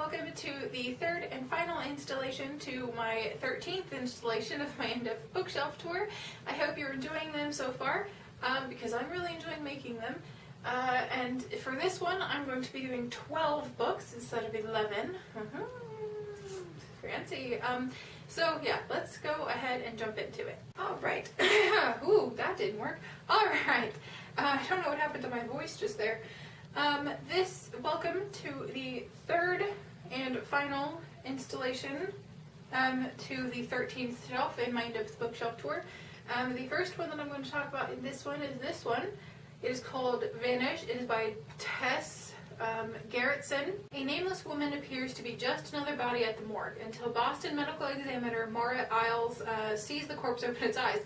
welcome to the third and final installation to my 13th installation of my in-depth bookshelf tour. I hope you're enjoying them so far, because I'm really enjoying making them. And for this one, I'm going to be doing 12 books instead of 11. Fancy. So yeah, let's go ahead and jump into it. All right. Ooh, that didn't work. All right. I don't know what happened to my voice just there. Welcome to the third and final installation to the 13th shelf in my in-depth bookshelf tour. The first one that I'm going to talk about in this one is this one. It is called Vanish. It is by Tess Gerritsen. A nameless woman appears to be just another body at the morgue until Boston medical examiner Maura Isles sees the corpse open its eyes.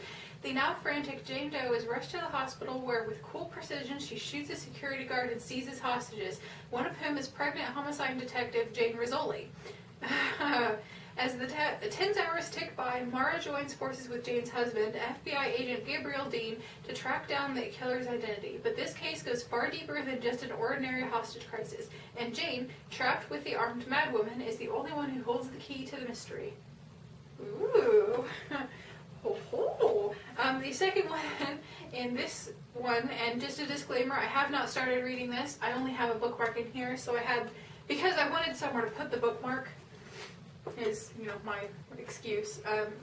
The now frantic Jane Doe is rushed to the hospital where, with cool precision, she shoots a security guard and seizes hostages, one of whom is pregnant homicide detective Jane Rizzoli. As the 10 hours tick by, Mara joins forces with Jane's husband, FBI agent Gabriel Dean, to track down the killer's identity. But this case goes far deeper than just an ordinary hostage crisis, and Jane, trapped with the armed madwoman, is the only one who holds the key to the mystery. Ooh. The second one in this one, and just a disclaimer, I have not started reading this. I only have a bookmark in here, so because I wanted somewhere to put the bookmark, is, my excuse.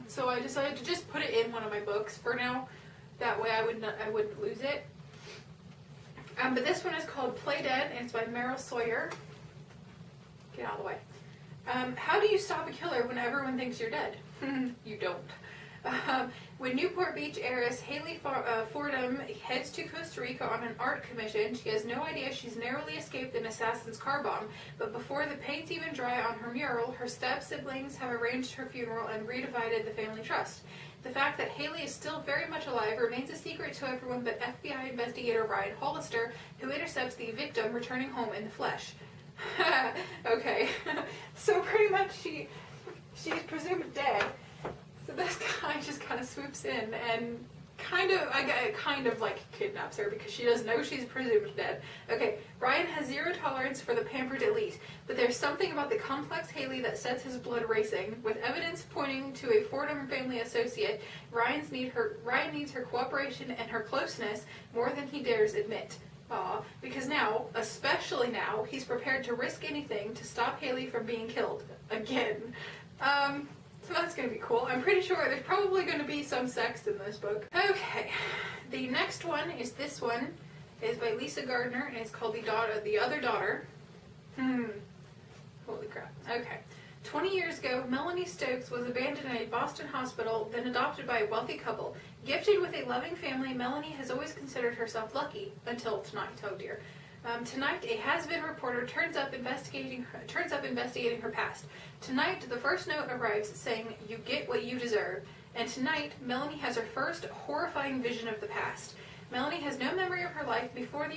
So I decided to just put it in one of my books for now. That way I wouldn't lose it. But this one is called Play Dead, and it's by Meryl Sawyer. Get out of the way. How do you stop a killer when everyone thinks you're dead? You don't. When Newport Beach heiress Haley Fordham heads to Costa Rica on an art commission, she has no idea she's narrowly escaped an assassin's car bomb. But before the paint's even dry on her mural, her step-siblings have arranged her funeral and redivided the family trust. The fact that Haley is still very much alive remains a secret to everyone but FBI investigator Ryan Hollister, who intercepts the victim returning home in the flesh. Okay, so pretty much she's presumed dead. So this guy just kind of swoops in and kind of like kidnaps her because she doesn't know she's presumed dead. Okay, Ryan has zero tolerance for the pampered elite, but there's something about the complex Haley that sets his blood racing. With evidence pointing to a Fordham family associate, Ryan needs her cooperation and her closeness more than he dares admit. Because now, especially now, he's prepared to risk anything to stop Haley from being killed again. So that's going to be cool. I'm pretty sure there's probably going to be some sex in this book. Okay, the next one is this one. It is by Lisa Gardner, and it's called The Other Daughter. Holy crap. Okay. 20 years ago, Melanie Stokes was abandoned in a Boston hospital, then adopted by a wealthy couple. Gifted with a loving family, Melanie has always considered herself lucky, until tonight. Oh dear. Tonight, a has-been reporter turns up investigating her past. Tonight, the first note arrives saying, "You get what you deserve." And tonight, Melanie has her first horrifying vision of the past. Melanie has no memory of her life before the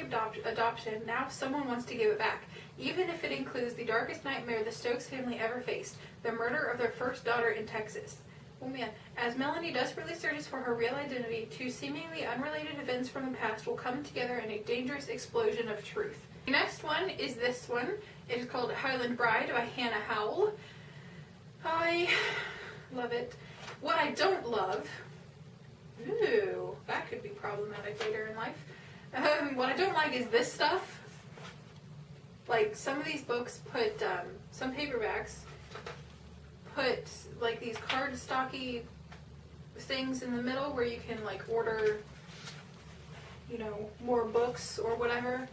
adoption. Now someone wants to give it back, even if it includes the darkest nightmare the Stokes family ever faced, the murder of their first daughter in Texas. Oh man. As Melanie desperately searches for her real identity, two seemingly unrelated events from the past will come together in a dangerous explosion of truth. The next one is this one. It is called Highland Bride by Hannah Howell. I love it. What I don't love... Ooh, that could be problematic later in life. What I don't like is this stuff. Like, some of these books put, some paperbacks put like these cardstocky things in the middle where you can like order, more books or whatever,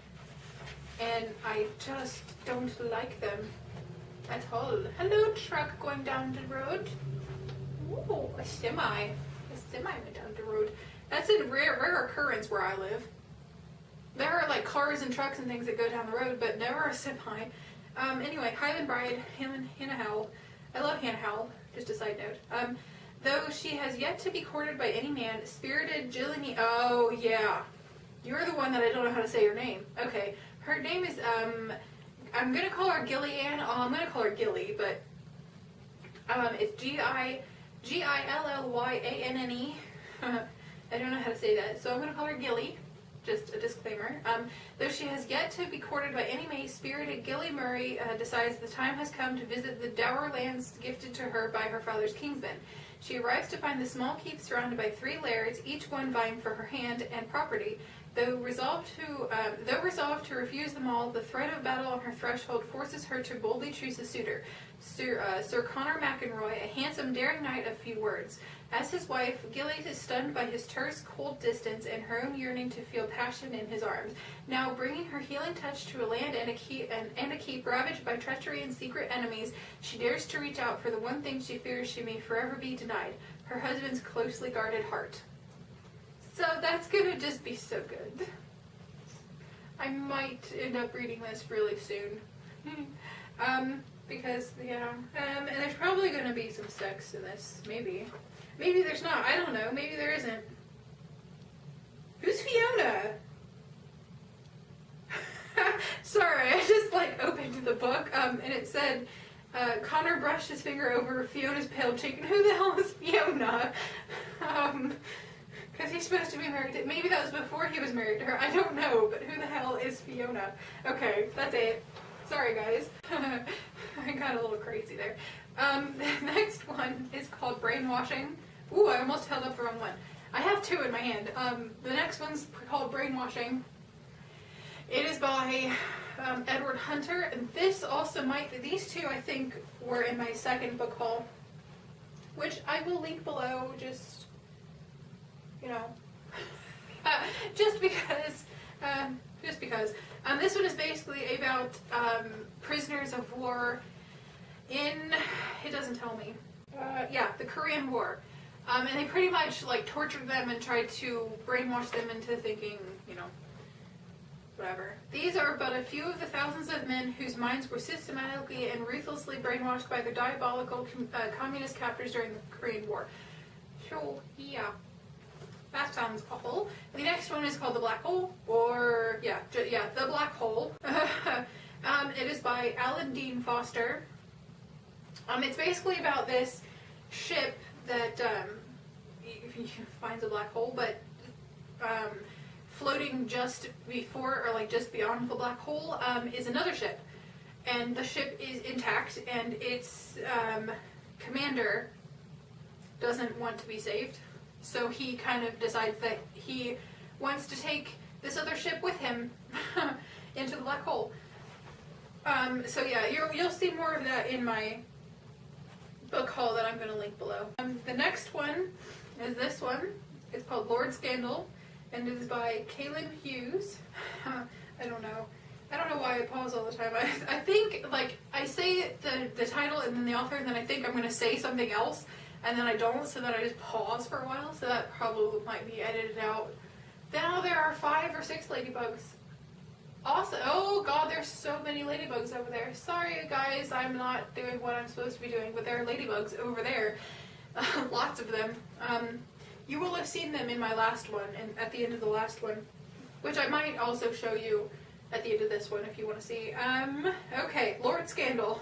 and I just don't like them at all. Hello, truck going down the road. Ooh, a semi went down the road. That's a rare occurrence where I live. There are like cars and trucks and things that go down the road, but never a semi. Anyway, Highland Bride, Hannah Howell. I love Hannah Howell, just a side note. Though she has yet to be courted by any man, spirited Jillian... Oh, yeah. You're the one that I don't know how to say her name. Okay. Her name is, I'm going to call her Gillian. Oh, I'm going to call her Gilly, but it's Gillyanne. I don't know how to say that, so I'm going to call her Gilly. just a disclaimer. Though she has yet to be courted by any mate, spirited Gilly Murray decides the time has come to visit the dower lands gifted to her by her father's kingsmen. She arrives to find the small keep surrounded by 3 lairds, each one vying for her hand and property. Though resolved to refuse them all, the threat of battle on her threshold forces her to boldly choose a suitor, Sir Connor McEnroy, a handsome, daring knight of few words. As his wife, Gilly is stunned by his terse, cold distance and her own yearning to feel passion in his arms. Now, bringing her healing touch to a land and a keep ravaged by treachery and secret enemies, she dares to reach out for the one thing she fears she may forever be denied: her husband's closely guarded heart. So that's gonna just be so good. I might end up reading this really soon. Because, and there's probably gonna be some sex in this, maybe. Maybe there's not, I don't know, maybe there isn't. Who's Fiona? Sorry, I just opened the book, and it said, Connor brushed his finger over Fiona's pale cheek, and who the hell is Fiona? Because he's supposed to be married to, maybe that was before he was married to her, I don't know, but who the hell is Fiona? Okay, that's it. Sorry guys. I got a little crazy there. The next one is called Brainwashing. Ooh, I almost held up the wrong one. I have 2 in my hand. The next one's called Brainwashing. It is by Edward Hunter, and this also these 2 I think were in my second book haul, which I will link below, just because. This one is basically about prisoners of war in, it doesn't tell me, the Korean War. And they pretty much tortured them and tried to brainwash them into thinking, whatever. These are but a few of the thousands of men whose minds were systematically and ruthlessly brainwashed by their diabolical communist captors during the Korean War. So, yeah. That sounds awful. The next one is called The Black Hole, or, The Black Hole. It is by Alan Dean Foster. It's basically about this ship that finds a black hole, but floating just before, or just beyond the black hole, is another ship. And the ship is intact, and its commander doesn't want to be saved. So he kind of decides that he wants to take this other ship with him into the black hole. You'll see more of that in my book haul that I'm going to link below. The next one is this one. It's called Lord Scandal, and it is by Kaylin Hughes. I don't know why I pause all the time. I think, I say the title and then the author, and then I think I'm going to say something else, and then I don't, so then I just pause for a while, so that probably might be edited out. Now there are 5 or 6 ladybugs. Awesome. Oh god, there's so many ladybugs over there. Sorry guys, I'm not doing what I'm supposed to be doing, but there are ladybugs over there. Lots of them. You will have seen them in my last one, and at the end of the last one, which I might also show you at the end of this one if you want to see. Okay, Lord Scandal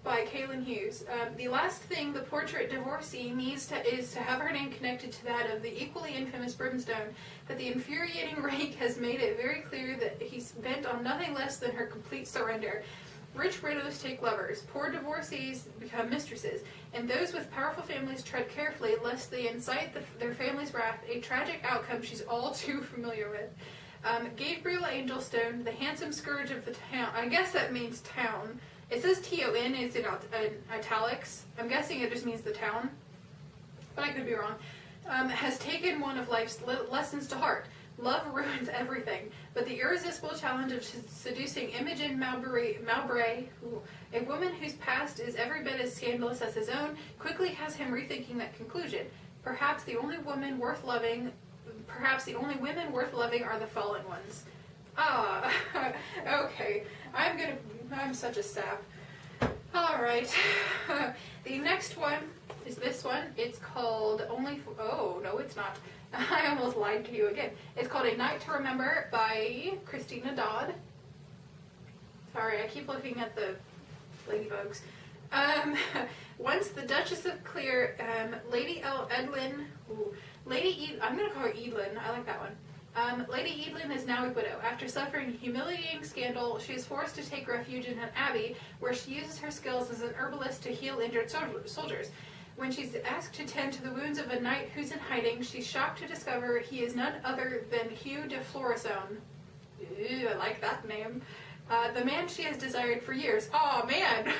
by Kaylin Hughes. The last thing the portrait divorcee needs is to have her name connected to that of the equally infamous Brimstone, but the infuriating rake has made it very clear that he's bent on nothing less than her complete surrender. Rich widows take lovers, poor divorcees become mistresses, and those with powerful families tread carefully lest they incite their family's wrath, a tragic outcome she's all too familiar with. Gabriel Angelstone, the handsome scourge of the town, I guess that means town. It says T-O-N, it's in italics. I'm guessing it just means the town, but I could be wrong. Has taken one of life's lessons to heart. Love ruins everything, but the irresistible challenge of seducing Imogen Mowbray, a woman whose past is every bit as scandalous as his own, quickly has him rethinking that conclusion. Perhaps the only women worth loving are the fallen ones. Okay. I'm such a sap. Alright. The next one is this one. It's called oh, no it's not. I almost lied to you again. It's called A Night to Remember by Christina Dodd. Sorry, I keep looking at the ladybugs. Once the Duchess of Clear, I'm going to call her Edlin. I like that one. Lady Evelyn is now a widow. After suffering a humiliating scandal, she is forced to take refuge in an abbey where she uses her skills as an herbalist to heal injured soldiers. When she's asked to tend to the wounds of a knight who's in hiding, she's shocked to discover he is none other than Hugh de Florissant. Ew, I like that name. The man she has desired for years. Oh man,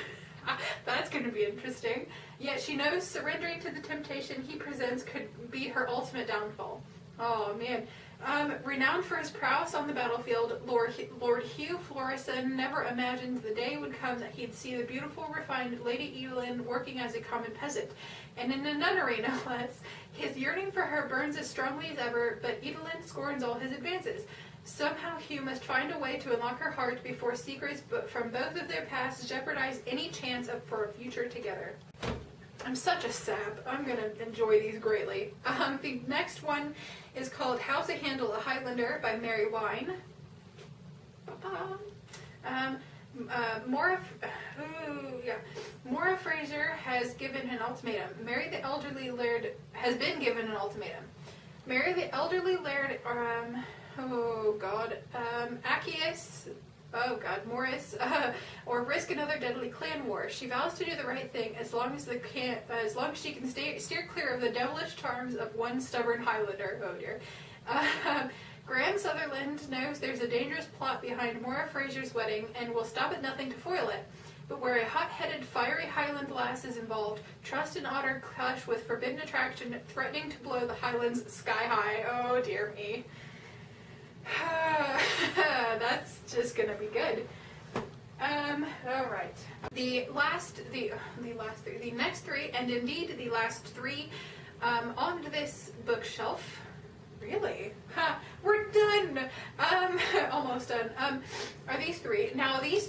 that's going to be interesting. Yet she knows surrendering to the temptation he presents could be her ultimate downfall. Oh man. Renowned for his prowess on the battlefield, Lord Hugh Florissant never imagined the day would come that he'd see the beautiful, refined Lady Evelyn working as a common peasant. And in a nunnery, no less. His yearning for her burns as strongly as ever, but Evelyn scorns all his advances. Somehow Hugh must find a way to unlock her heart before secrets from both of their pasts jeopardize any chance for a future together. I'm such a sap. I'm going to enjoy these greatly. The next one is called How to Handle a Highlander by Mary Wine. Maura Fraser has given an ultimatum. Mary the elderly laird has been given an ultimatum. Mary the elderly laird, Accius, Morris, or risk another deadly clan war. She vows to do the right thing as long as she can steer clear of the devilish charms of one stubborn Highlander. Oh dear. Graham Sutherland knows there's a dangerous plot behind Maura Fraser's wedding and will stop at nothing to foil it. But where a hot-headed, fiery Highland lass is involved, trust and honor clash with forbidden attraction, threatening to blow the Highlands sky high. Oh dear me. That's just gonna be good. All right. The next three, and indeed the last three, on this bookshelf. Really? We're done. Almost done. Are these three? Now these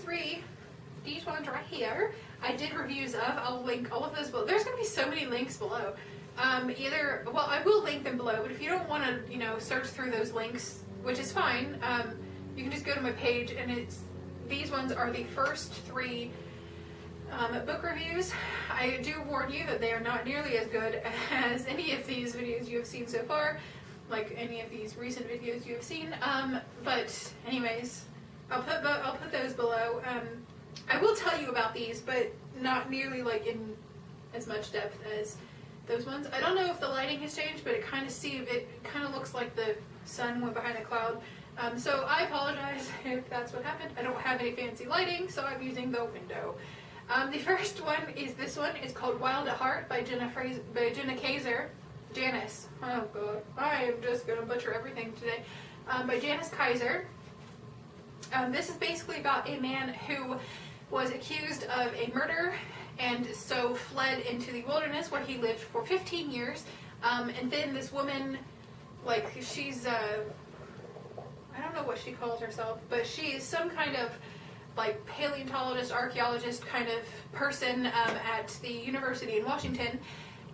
ones right here, I did reviews of. I'll link all of those below. There's gonna be so many links below. I will link them below, but if you don't want to, search through those links, which is fine, you can just go to my page, and these ones are the first three book reviews. I do warn you that they are not nearly as good as any of these videos you have seen so far, like any of these recent videos you have seen. But anyways, I'll put those below. I will tell you about these, but not nearly like in as much depth as those ones. I don't know if the lighting has changed, but it kind of looks like the sun went behind a cloud. So I apologize if that's what happened. I don't have any fancy lighting, so I'm using the window. The first one is this one. It's called Wild at Heart by Jenna Kaiser. Janice. Oh god. I am just going to butcher everything today. By Janice Kaiser. This is basically about a man who was accused of a murder and so fled into the wilderness where he lived for 15 years. And then this woman, she's, I don't know what she calls herself, but she is some kind of paleontologist, archaeologist kind of person at the University in Washington.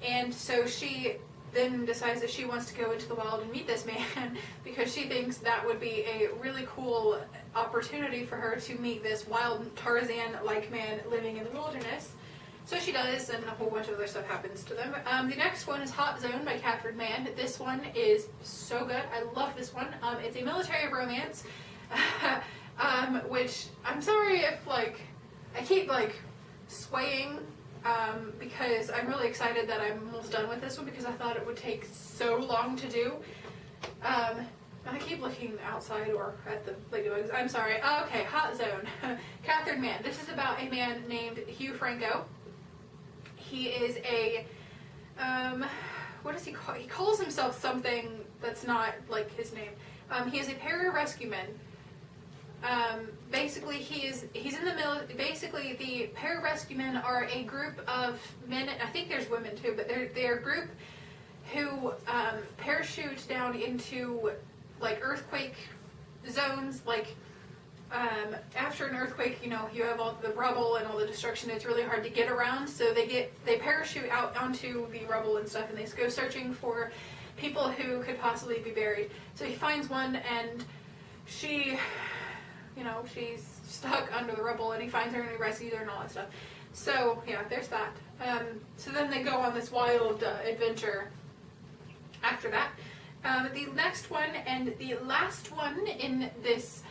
And so she then decides that she wants to go into the wild and meet this man because she thinks that would be a really cool opportunity for her to meet this wild Tarzan-like man living in the wilderness. So she does, and a whole bunch of other stuff happens to them. The next one is Hot Zone by Catherine Mann. This one is so good. I love this one. It's a military romance, which I'm sorry if I keep swaying because I'm really excited that I'm almost done with this one because I thought it would take so long to do. I keep looking outside or at the ladybugs. I'm sorry. Okay, Hot Zone. Catherine Mann. This is about a man named Hugh Franco. He is a, what does he call? He calls himself something that's not his name. He is a pararescueman. Basically, he's in the middle. Basically, the pararescuemen are a group of men. I think there's women too, but they're a group who parachute down into earthquake zones. After an earthquake, you have all the rubble and all the destruction. It's really hard to get around, so they parachute out onto the rubble and stuff, and they go searching for people who could possibly be buried. So he finds one, and she, she's stuck under the rubble, and he finds her and he rescues her and all that stuff. So yeah, there's that. So then they go on this wild adventure after that. The next one and the last one in this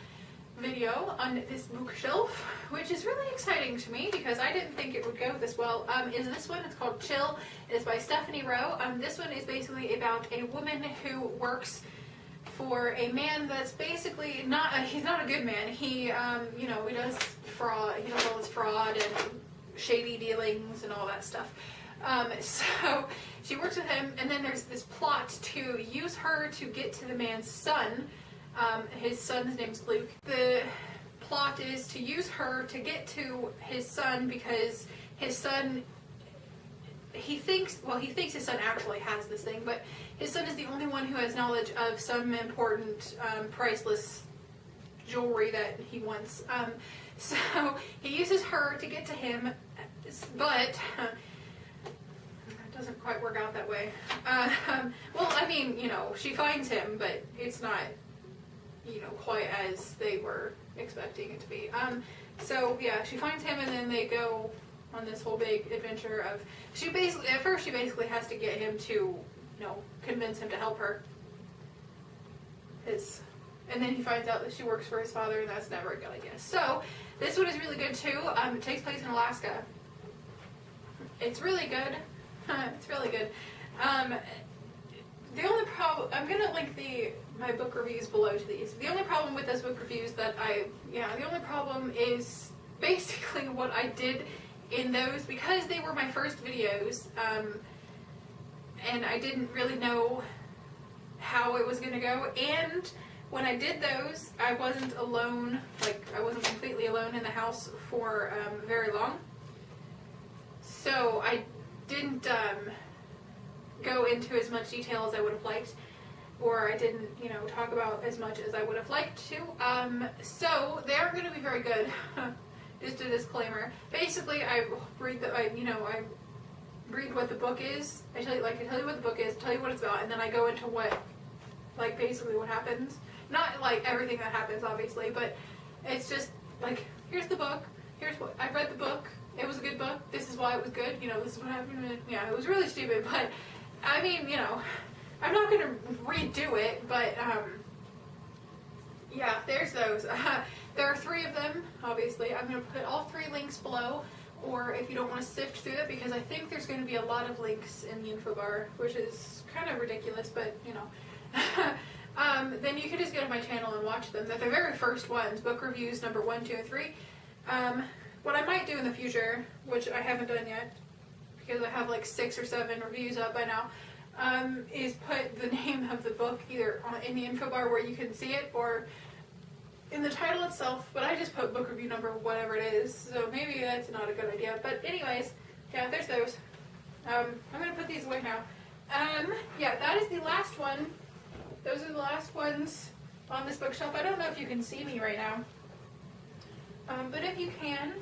video on this bookshelf, which is really exciting to me because I didn't think it would go this well, is this one. It's called Chill. It is by Stephanie Rowe. This one is basically about a woman who works for a man that's basically not, he's not a good man. He, you know, he does fraud, he does all this fraud and shady dealings and all that stuff. So she works with him, and then there's this plot to use her to get to the man's son. His son's name's Luke. The plot is to use her to get to his son because his son, he thinks his son actually has this thing, but his son is the only one who has knowledge of some important, priceless jewelry that he wants. So he uses her to get to him, but it doesn't quite work out that way. Well, I mean, you know, she finds him, but it's not, you know, quite as they were expecting it to be. So yeah, she finds him, and then they go on this whole big adventure of, at first she basically has to get him to, you know, convince him to help her. And then he finds out that she works for his father, and that's never a good idea. So this one is really good too. It takes place in Alaska. It's really good. It's really good. The only problem, I'm gonna link my book reviews below to these. The only problem with those book reviews the only problem is basically what I did in those, because they were my first videos, and I didn't really know how it was gonna go, and when I did those, I wasn't alone, like I wasn't completely alone in the house for very long, so I didn't go into as much detail as I would have liked, or I didn't, you know, talk about as much as I would have liked to. So they aren't going to be very good. Just a disclaimer. Basically, I read what the book is. I tell you what the book is, tell you what it's about, and then I go into basically what happens. Not like everything that happens, obviously, but it's just like, here's the book. Here's what I read the book. It was a good book. This is why it was good. You know, this is what happened. Yeah, it was really stupid, but I mean, you know, I'm not going to redo it, but yeah, there's those. There are 3 of them, obviously. I'm going to put all 3 links below, or if you don't want to sift through it, because I think there's going to be a lot of links in the info bar, which is kind of ridiculous, but you know. Then you can just go to my channel and watch them. They're the very first ones, book reviews number 1, 2, and 3. What I might do in the future, which I haven't done yet, because I have like 6 or 7 reviews up by now, is put the name of the book either in the info bar where you can see it, or in the title itself, but I just put book review number whatever it is, so maybe that's not a good idea. But anyways, yeah, there's those. I'm going to put these away now. Yeah, that is the last one. Those are the last ones on this bookshelf. I don't know if you can see me right now. But if you can,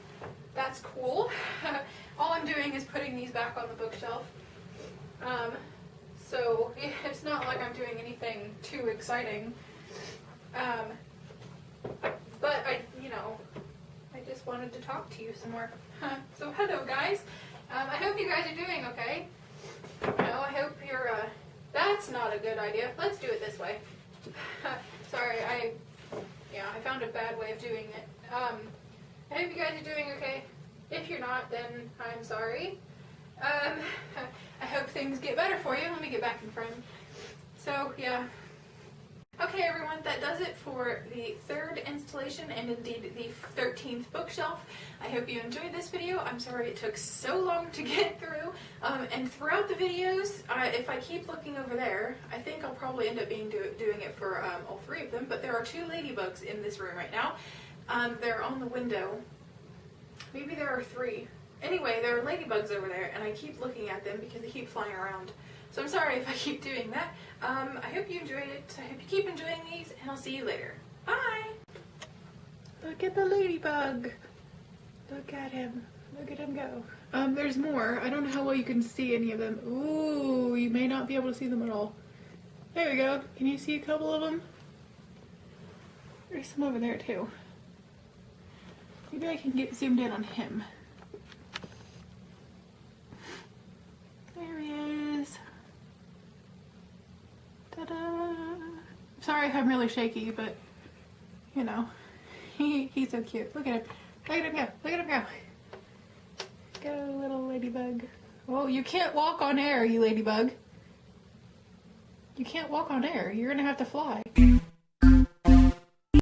that's cool. All I'm doing is putting these back on the bookshelf. So it's not like I'm doing anything too exciting. But I just wanted to talk to you some more. So hello guys. I hope you guys are doing okay. I hope you're, that's not a good idea. Let's do it this way. Sorry, I found a bad way of doing it. I hope you guys are doing okay. If you're not, then I'm sorry. I hope things get better for you. Let me get back in frame. So, yeah. Okay, everyone, that does it for the 3rd installation and indeed the 13th bookshelf. I hope you enjoyed this video. I'm sorry it took so long to get through. And throughout the videos, if I keep looking over there, I think I'll probably end up doing it for all 3 of them, but there are 2 ladybugs in this room right now. They're on the window. Maybe there are 3. Anyway, there are ladybugs over there, and I keep looking at them because they keep flying around. So I'm sorry if I keep doing that. I hope you enjoyed it. I hope you keep enjoying these, and I'll see you later. Bye! Look at the ladybug. Look at him. Look at him go. There's more. I don't know how well you can see any of them. Ooh, you may not be able to see them at all. There we go. Can you see a couple of them? There's some over there too. Maybe I can get zoomed in on him. There he is. Ta-da! sorry if I'm really shaky, but you know, he's so cute. Look at him. Look at him go. Look at him go. Go, little ladybug. Oh, you can't walk on air, you ladybug. You can't walk on air. You're gonna have to fly.